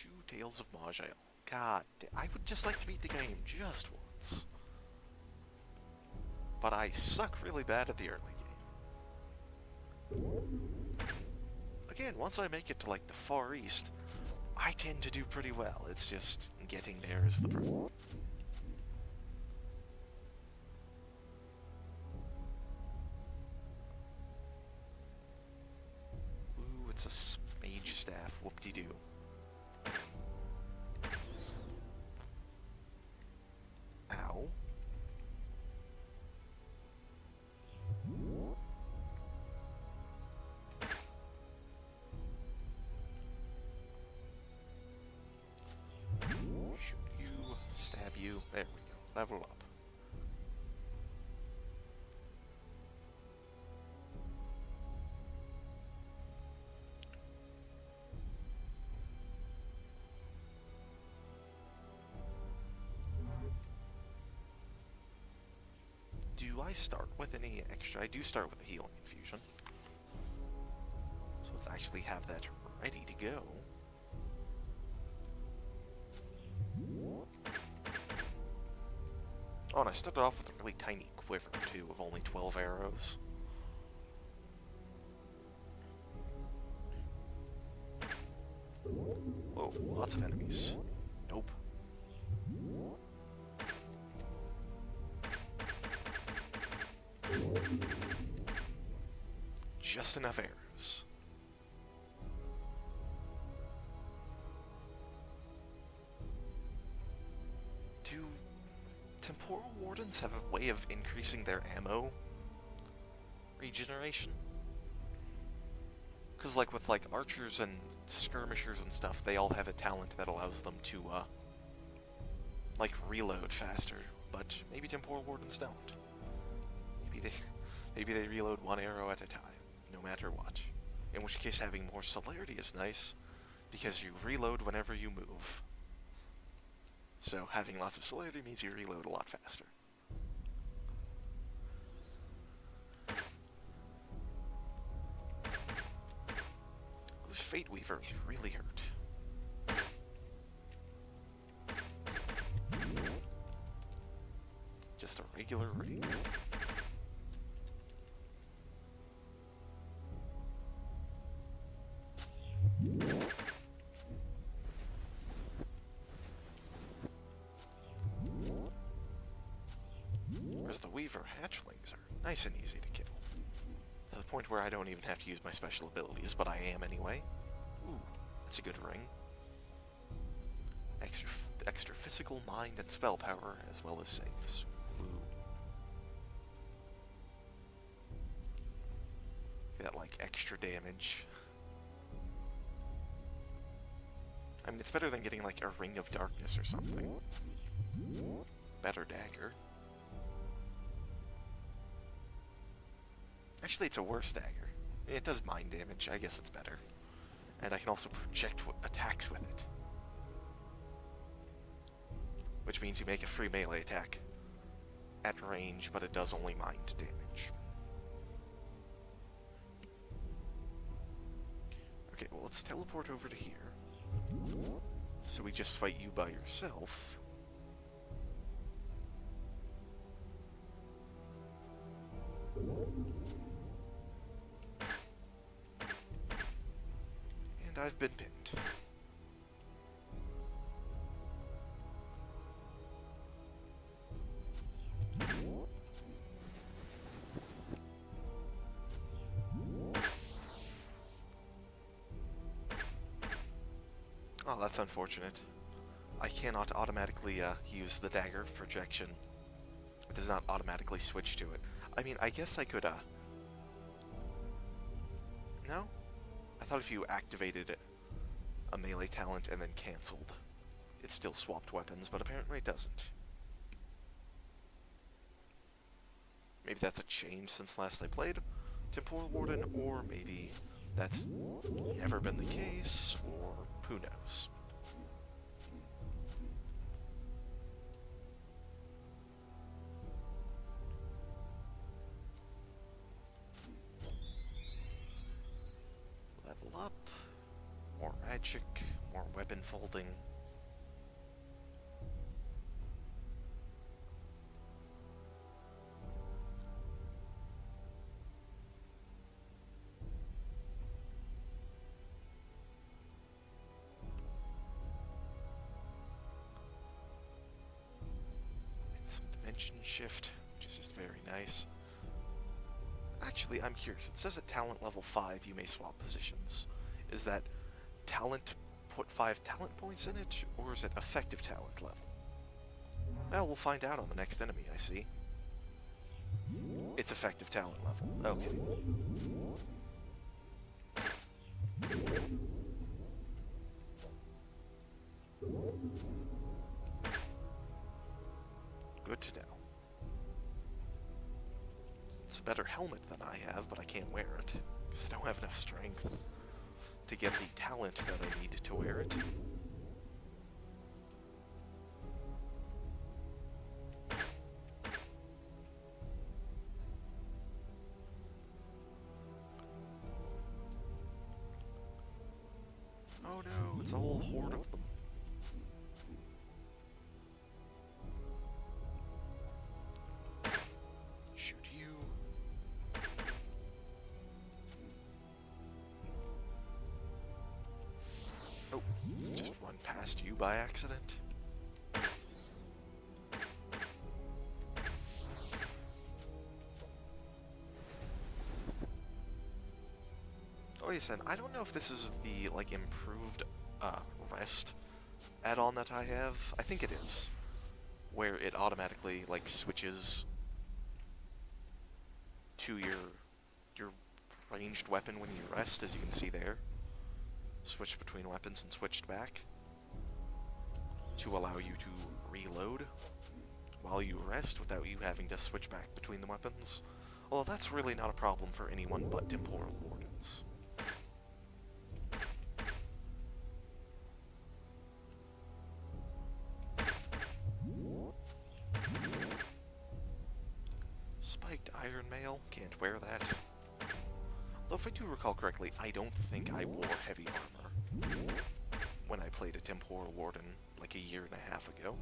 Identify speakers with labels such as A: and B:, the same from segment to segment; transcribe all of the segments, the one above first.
A: Two Tales of Maj'Eyal. God, I would just like to beat the game just once. But I suck really bad at the early game. Again, once I make it to, like, the Far East, I tend to do pretty well. It's just getting there is the problem. Ooh, it's a mage staff. Whoop-de-doo. Ow. Shoot you, stab you. There we go. Level up. Do I start with any extra? I do start with a healing infusion. So let's actually have that ready to go. Oh, and I started off with a really tiny quiver, too, of only 12 arrows. Whoa, lots of enemies. Nope. Just enough arrows. Do temporal wardens have a way of increasing their ammo regeneration? Because like with like archers and skirmishers and stuff, they all have a talent that allows them to like reload faster, but maybe temporal wardens don't. Maybe they reload one arrow at a time, no matter what. In which case having more celerity is nice, because you reload whenever you move. So having lots of celerity means you reload a lot faster. Those Fate Weavers really hurt. Just a regular raid. Whereas the Weaver hatchlings are nice and easy to kill. To the point where I don't even have to use my special abilities, but I am anyway. Ooh, that's a good ring. Extra physical, mind, and spell power, as well as saves. Ooh. That, like, extra damage. I mean, it's better than getting, like, a Ring of Darkness or something. Better dagger. Actually, it's a worse dagger. It does mind damage, I guess it's better. And I can also project attacks with it. Which means you make a free melee attack at range, but it does only mind damage. Okay, well, let's teleport over to here. So we just fight you by yourself. And I've been pinned. Oh, that's unfortunate. I cannot automatically use the dagger projection. It does not automatically switch to it. I mean, I guess I could, No? I thought if you activated a melee talent and then cancelled, it still swapped weapons, but apparently it doesn't. Maybe that's a change since last I played Temporal Warden, or maybe that's never been the case, or who knows. Level up, more magic, more more weapon folding. Shift, which is just very nice. Actually, I'm curious. It says at talent level 5 you may swap positions. Is that talent, put 5 talent points in it, or is it effective talent level? Well, we'll find out on the next enemy, I see. It's effective talent level. Okay. Good to know. It's a better helmet than I have, but I can't wear it, because I don't have enough strength to get the talent that I need to wear it. Oh no, it's a whole horde of them. Past you by accident. Oh yes, and I don't know if this is the like improved rest add-on that I have. I think it is, where it automatically like switches to your ranged weapon when you rest, as you can see there. Switch between weapons and switched back to allow you to reload while you rest without you having to switch back between the weapons. Well, that's really not a problem for anyone but temporal wardens. Spiked iron mail, can't wear that. Though if I do recall correctly, I don't think I wore heavy armor when I played a temporal warden like a year and a half ago.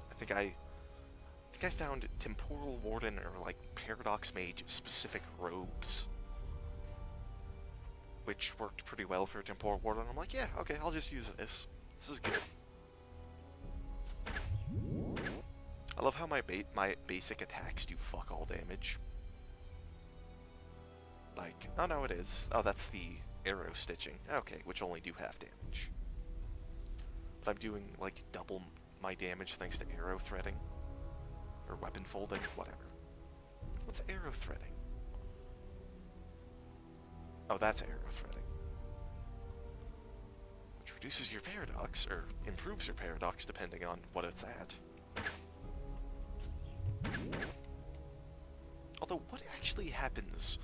A: I think I found temporal warden or like paradox mage specific robes, which worked pretty well for a temporal warden. I'm like, yeah, okay, I'll just use this. This is good. I love how my basic attacks do fuck all damage. Like, oh no, it is. Oh, that's the arrow stitching. Okay, which only do half damage. But I'm doing, like, double my damage thanks to arrow threading. Or weapon folding, whatever. What's arrow threading? Oh, that's arrow threading. Which reduces your paradox, or improves your paradox depending on what it's at. Although, what actually happens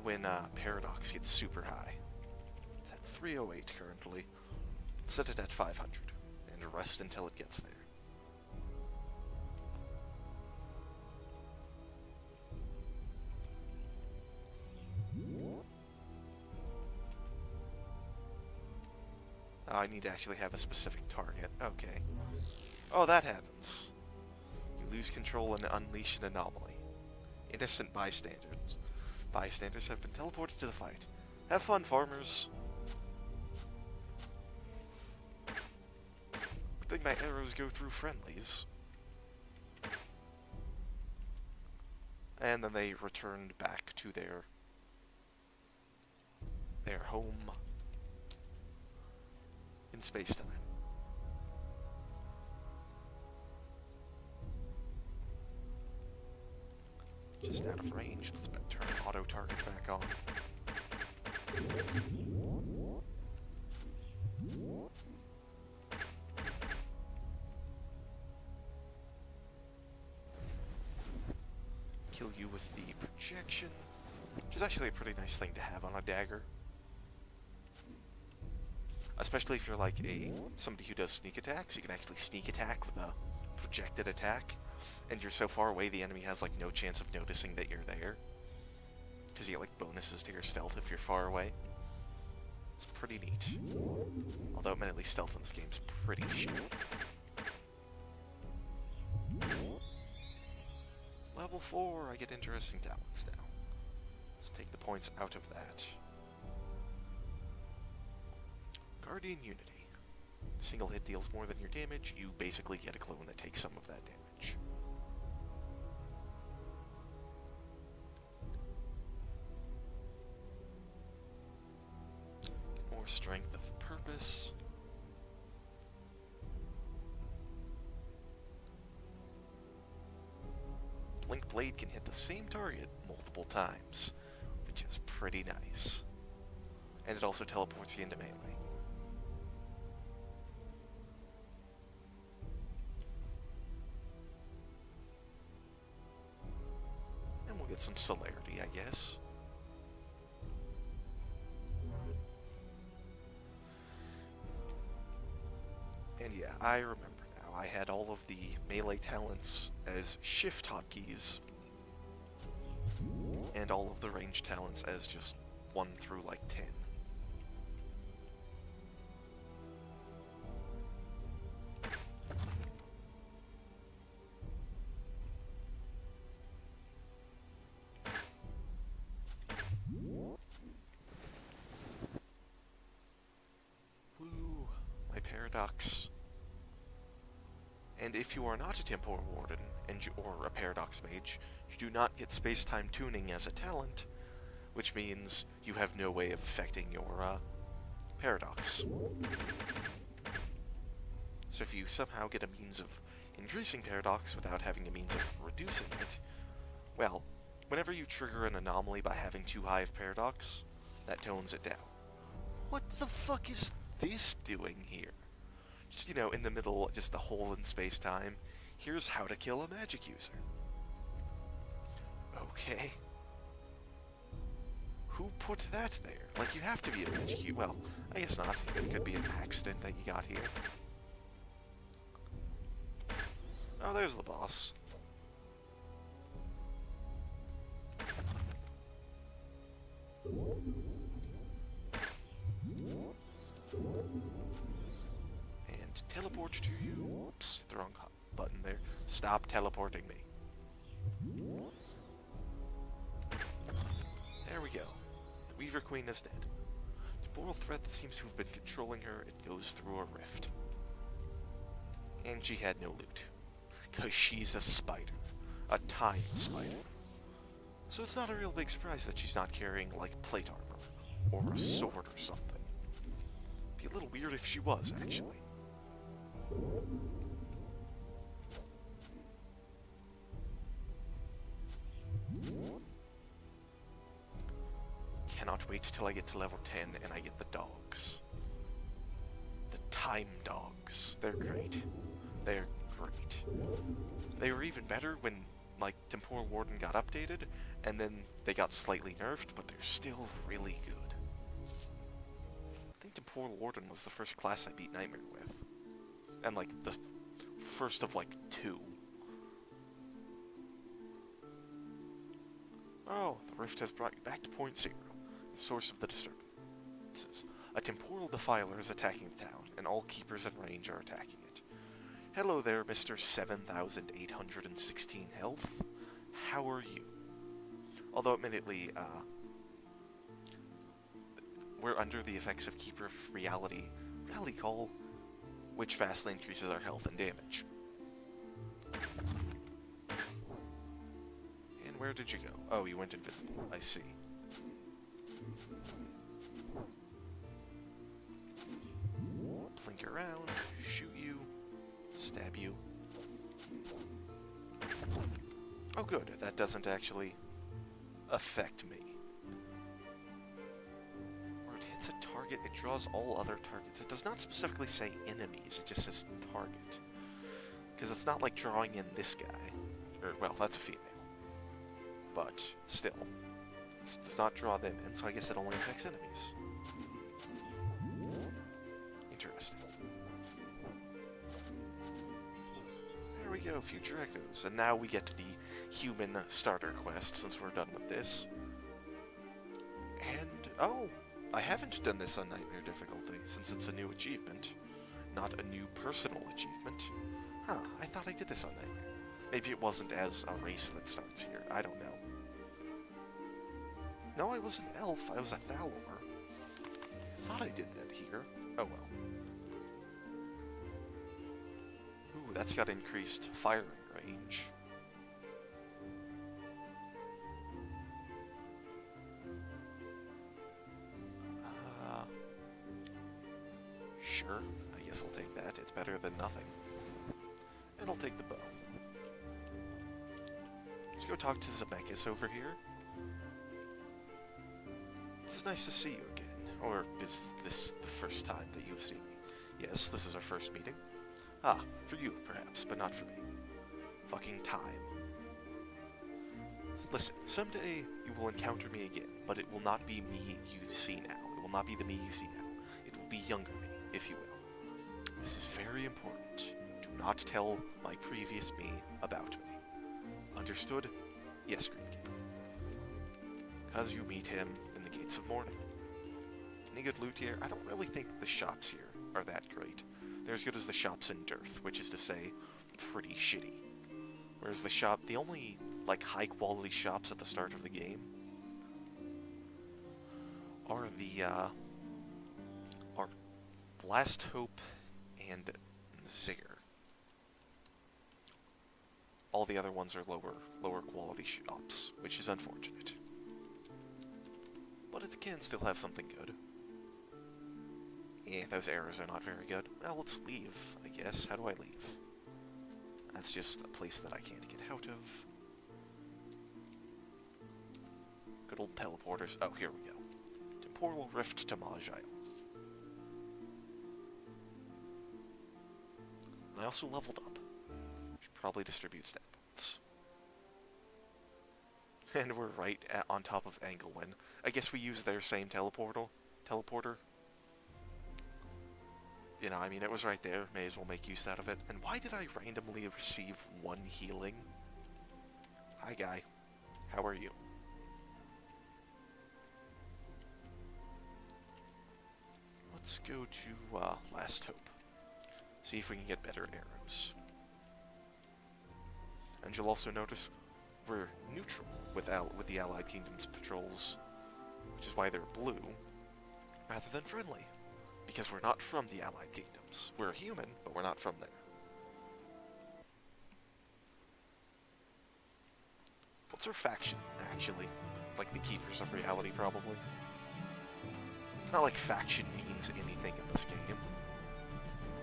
A: when paradox gets super high? It's at 308 currently. Set it at 500 and rest until it gets there. I need to actually have a specific target. Okay. Oh, that happens. You lose control and unleash an anomaly. Innocent bystanders. Bystanders have been teleported to the fight. Have fun, farmers. Good thing my arrows go through friendlies. And then they returned back to their home in space-time. Just out of range. Let's turn auto target back on. Kill you with the projection, which is actually a pretty nice thing to have on a dagger. Especially if you're like somebody who does sneak attacks, you can actually sneak attack with a projected attack, and you're so far away the enemy has like no chance of noticing that you're there, because you get like bonuses to your stealth if you're far away. pretty neat. Although admittedly stealth in this game's pretty shit. Level 4, I get interesting talents now. Let's take the points out of that. Guardian Unity. Single hit deals more than your damage, you basically get a clone that takes some of that damage. Get more strength of purpose. Blink Blade can hit the same target multiple times, which is pretty nice. And it also teleports you into melee. And we'll get some celerity, I guess. And yeah, I remember now, I had all of the melee talents as shift hotkeys, and all of the range talents as just 1 through like 10. Woo, my paradox. And if you are not a Temporal Warden, or a Paradox Mage, you do not get space-time tuning as a talent, which means you have no way of affecting your, Paradox. So if you somehow get a means of increasing Paradox without having a means of reducing it, well, whenever you trigger an anomaly by having too high of Paradox, that tones it down. What the fuck is this doing here? Just, you know, in the middle, just a hole in space-time. Here's how to kill a magic user. Okay. Who put that there? Like, you have to be a magic user. Well, I guess not. It could be an accident that you got here. Oh, there's the boss. And teleport to you. Oops, the wrong button there. Stop teleporting me. There we go. The Weaver Queen is dead. Temporal threat that seems to have been controlling her, it goes through a rift. And she had no loot. 'Cause she's a spider. A time spider. So it's not a real big surprise that she's not carrying, like, plate armor. Or a sword or something. Be a little weird if she was, actually. Cannot wait till I get to level 10 and I get the dogs. The time dogs. They're great. They're great. They were even better when, like, Temporal Warden got updated, and then they got slightly nerfed, but they're still really good. I think Temporal Warden was the first class I beat Nightmare with. And, like, the first of, like, 2. Oh, the rift has brought you back to point 0, the source of the disturbances. A temporal defiler is attacking the town, and all keepers in range are attacking it. Hello there, Mr. 7,816 health. How are you? Although, admittedly, we're under the effects of Keeper of Reality Rally Call, which vastly increases our health and damage. And where did you go? Oh, you went invisible. I see. Blink around, shoot you, stab you. Oh good, that doesn't actually affect me. Where it hits a target, it draws all other targets. It does not specifically say enemies, it just says target. Because it's not like drawing in this guy. Or, well, that's a female. But, still. It does not draw them in, so I guess it only affects enemies. Interesting. There we go, Future Echoes. And now we get to the human starter quest, since we're done with this. And, oh, I haven't done this on Nightmare difficulty, since it's a new achievement, not a new personal achievement. Huh, I thought I did this on Nightmare. Maybe it wasn't as a race that starts here, I don't know. No, I was an elf, I was a Thalor. I thought I did that here. Oh well. Ooh, that's got increased firing range. Sure, I guess I'll take that. It's better than nothing. And I'll take the bow. Let's go talk to Zemeckis over here. It's nice to see you again. Or is this the first time that you've seen me? Yes, this is our first meeting. Ah, for you, perhaps, but not for me. Fucking time. Listen, someday you will encounter me again, but it will not be me you see now. It will not be the me you see now. It will be younger me, if you will. This is very important. Do not tell my previous me about me. Understood? Yes, Green King. Because you meet him in the Gates of Morning. Any good loot here? I don't really think the shops here are that great. They're as good as the shops in Dearth, which is to say, pretty shitty. Whereas the only, like, high-quality shops at the start of the game are are Last Hope and Zinger. All the other ones are lower quality shops, which is unfortunate. But it can still have something good. Yeah, those arrows are not very good. Well, let's leave, I guess. How do I leave? That's just a place that I can't get out of. Good old teleporters. Oh, here we go. Temporal Rift to Maj'Eyal. I also leveled up. Should probably distribute stat points. And we're right on top of Angelwyn. I guess we use their same teleporter. You know, I mean, it was right there. May as well make use out of it. And why did I randomly receive 1 healing? Hi, guy. How are you? Let's go to Last Hope. See if we can get better arrows. And you'll also notice we're neutral with the Allied Kingdom's patrols, which is why they're blue, rather than friendly. Because we're not from the Allied Kingdoms. We're human, but we're not from there. What's our faction, actually? Like the Keepers of Reality, probably? Not like faction means anything in this game.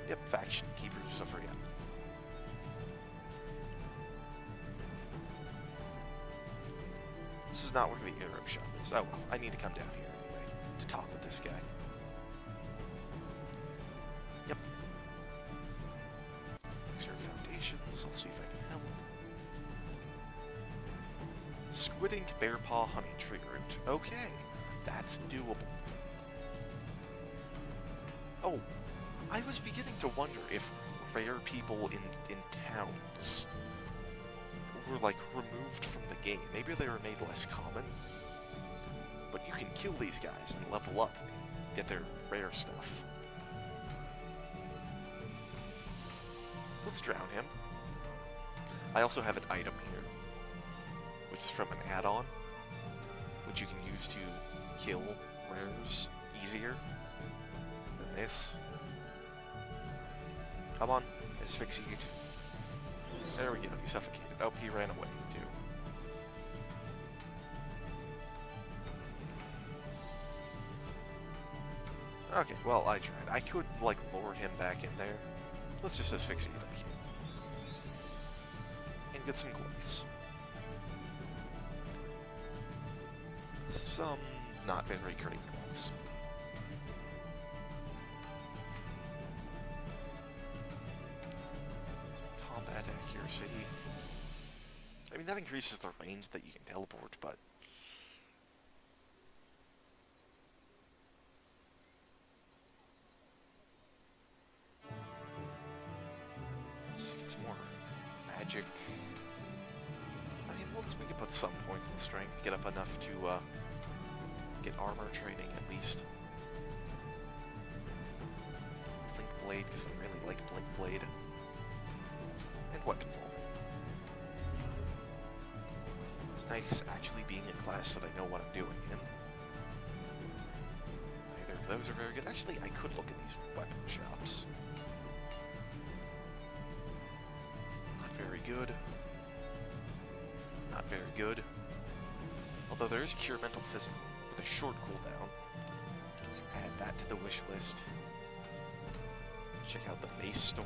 A: Yep, faction, Keepers of Reality. This is not where the arrow shop is. Oh well, I need to come down here anyway, to talk with this guy. Yep. These are foundations. I'll see if I can help. Squid Ink Bear Paw Honey Tree Root. Okay, that's doable. Oh, I was beginning to wonder if rare people in towns were, like, removed from the game. Maybe they were made less common. But you can kill these guys and level up and get their rare stuff. Let's drown him. I also have an item here, which is from an add-on, which you can use to kill rares easier than this. Come on, asphyxiate. There we go, he suffocated. Oh, he ran away, too. Okay, well, I tried. I could, like, lure him back in there. Let's just asphyxiate him here. And get some gloves. Some not very great gloves. Combat accuracy. I mean, that increases the range that you can teleport, but... just get some more magic. I mean, we can put some points in strength, get up enough to get armor training at least. Blink Blade, because I really like Blink Blade. And Weapon Fold. It's nice actually being a class that I know what I'm doing in. Neither of those are very good. Actually, I could look at these weapon shops. Not very good. Not very good. Although there is Cure Mental Physical with a short cooldown. Let's add that to the wish list. Check out the Mace Store.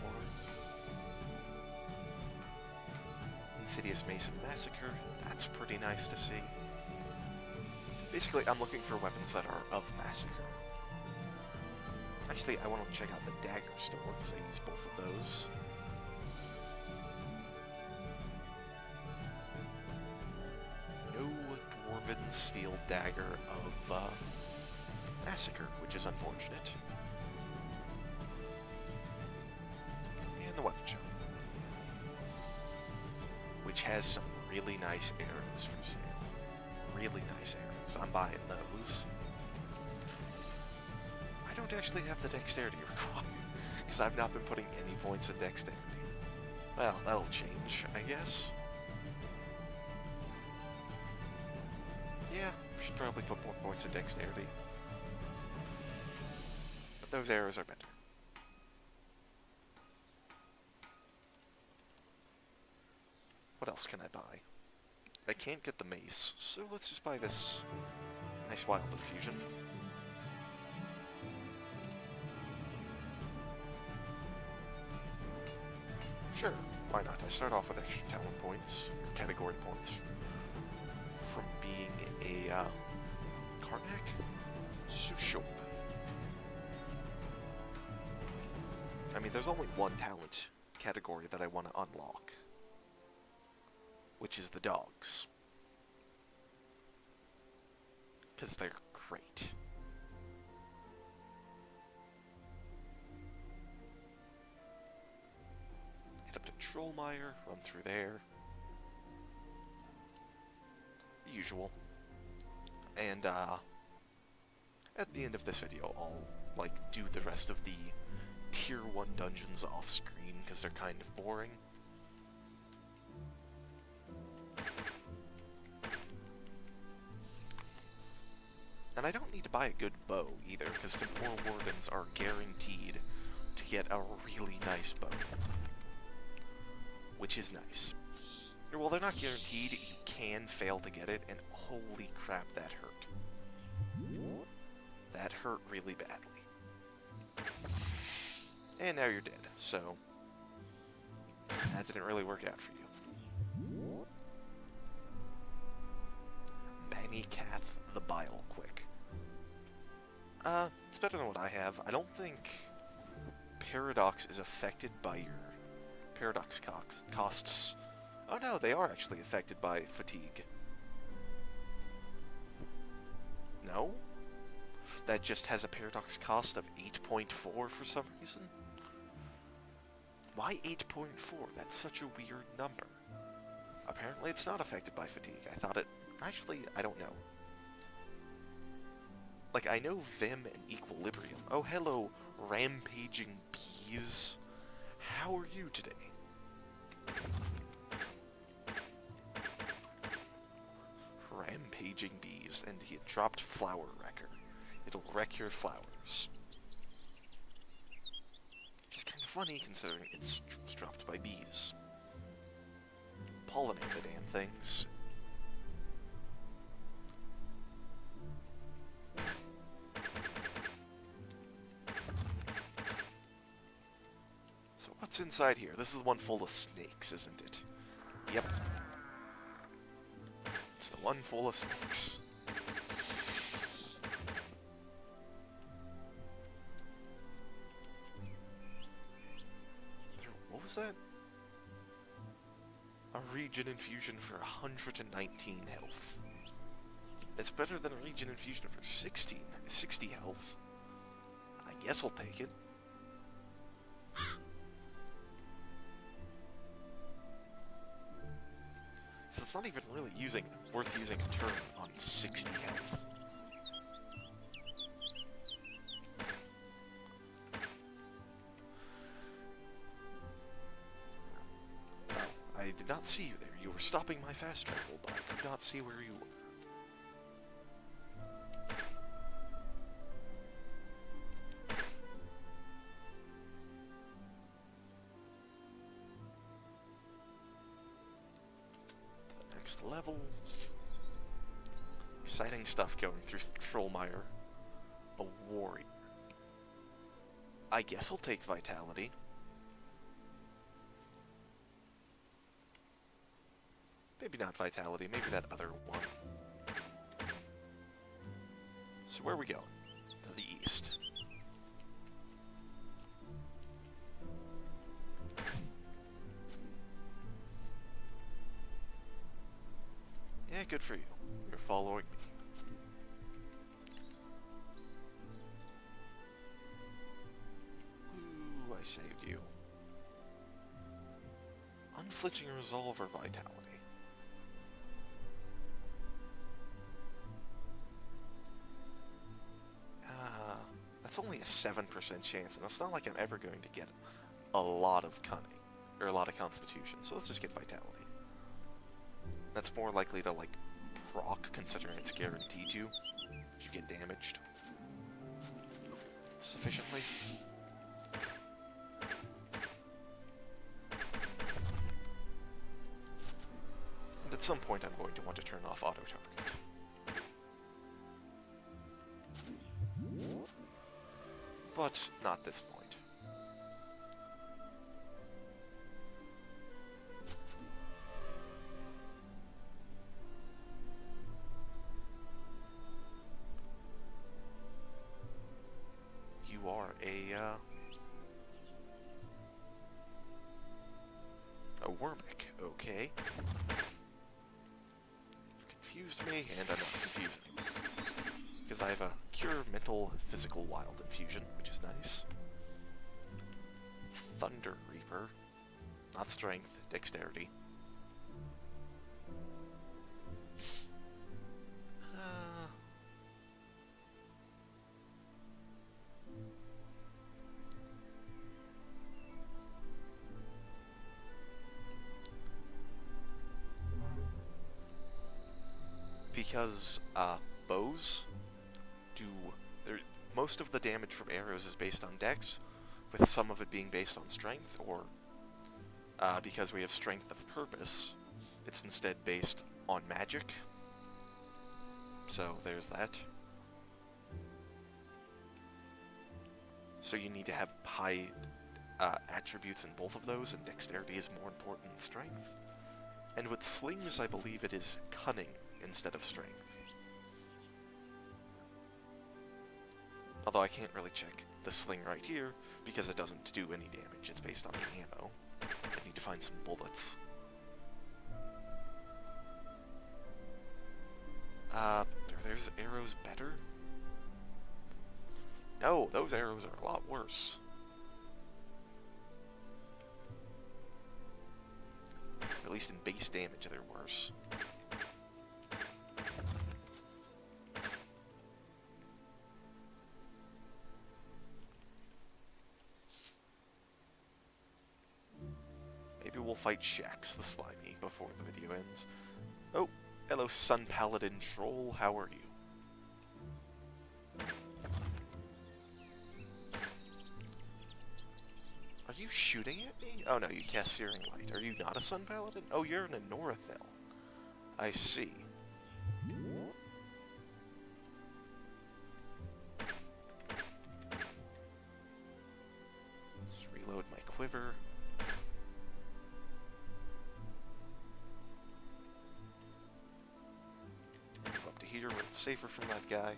A: Insidious Mace of Massacre. That's pretty nice to see. Basically, I'm looking for weapons that are of Massacre. Actually, I want to check out the Dagger Store, because I use both of those. No Dwarven Steel Dagger of Massacre, which is unfortunate. And the Weapon Shop, which has some really nice arrows for sale. Really nice arrows. I'm buying those. I don't actually have the dexterity required, because I've not been putting any points in dexterity. Well, that'll change, I guess. Yeah, should probably put more points in dexterity. But those arrows are better. What else can I buy? I can't get the mace, so let's just buy this nice wild infusion. Sure, why not? I start off with extra talent points, or category points, from being a Karnak? So sure. I mean, there's only one talent category that I want to unlock, which is the dogs. Because they're great. Head up to Trollmire, run through there. The usual. And, at the end of this video, I'll, do the rest of the Tier 1 dungeons off-screen, because they're kind of boring. And I don't need to buy a good bow, either, because Temporal Wardens are guaranteed to get a really nice bow. Which is nice. Well, they're not guaranteed, you can fail to get it, and holy crap, that hurt. That hurt really badly. And now you're dead, so that didn't really work out for you. Bannycath the Bile Quick. It's better than what I have. I don't think Paradox is affected by your Paradox costs. Oh no, they are actually affected by fatigue. No? That just has a Paradox cost of 8.4 for some reason? Why 8.4? That's such a weird number. Apparently it's not affected by fatigue. I thought it... Actually, I don't know. I know Vim and Equilibrium. Oh, hello, rampaging bees. How are you today? Rampaging bees, and he dropped Flower Wrecker. It'll wreck your flowers. Which is kind of funny, considering it's dropped by bees. Pollinate the damn things. So what's inside here? This is the one full of snakes, isn't it? Yep. It's the one full of snakes. What was that? A regen infusion for 119 health. It's better than a regen infusion for 60 health. I guess I'll take it. So it's not even really worth using a turn on 60 health. see you there. You were stopping my fast travel, but I could not see where you were. The next level. Exciting stuff going through Trollmire. A warrior. I guess I'll take Vitality. Maybe not Vitality, maybe that other one. So where are we going? To the east. Yeah, good for you. You're following me. Ooh, I saved you. Unflinching resolve or vitality? That's only a 7% chance, and it's not like I'm ever going to get a lot of cunning, or a lot of constitution, so let's just get vitality. That's more likely to, like, proc, considering it's guaranteed to. If you get damaged sufficiently. And at some point I'm going to want to turn off auto-target. But not this point. You are a Wormic, okay. You've confused me, and I'm not confusing you. Because I have a Cure Mental Physical Wild Infusion, which is nice. Thunder Reaper. Not Strength, Dexterity. Because, bows do... most of the damage from arrows is based on dex, with some of it being based on strength, or because we have strength of purpose, it's instead based on magic. So there's that. So you need to have high attributes in both of those, and dexterity is more important than strength. And with slings, I believe it is cunning instead of strength. Although I can't really check the sling right here, because it doesn't do any damage. It's based on the ammo. I need to find some bullets. There's arrows better? No, those arrows are a lot worse. At least in base damage, they're worse. Maybe we'll fight Shax the Slimy before the video ends. Oh, hello Sun Paladin Troll, how are you? Are you shooting at me? Oh no, you cast Searing Light. Are you not a Sun Paladin? Oh, you're an Anorathel. I see. Let's reload my quiver. Move up to here where it's safer from that guy.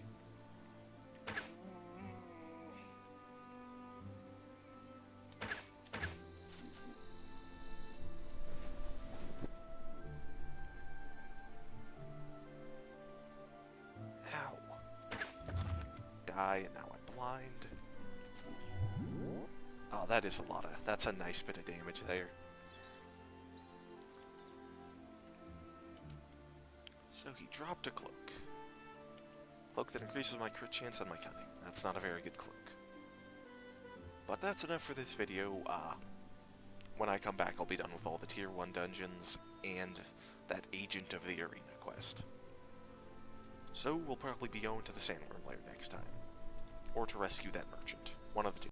A: And now I'm blind. Oh, that is a lot of... that's a nice bit of damage there. So he dropped a cloak. Cloak that increases my crit chance and my cunning. That's not a very good cloak. But that's enough for this video. When I come back, I'll be done with all the tier 1 dungeons and that Agent of the Arena quest. So we'll probably be going to the Sandworm Lair next time. Or to rescue that merchant. One of the two.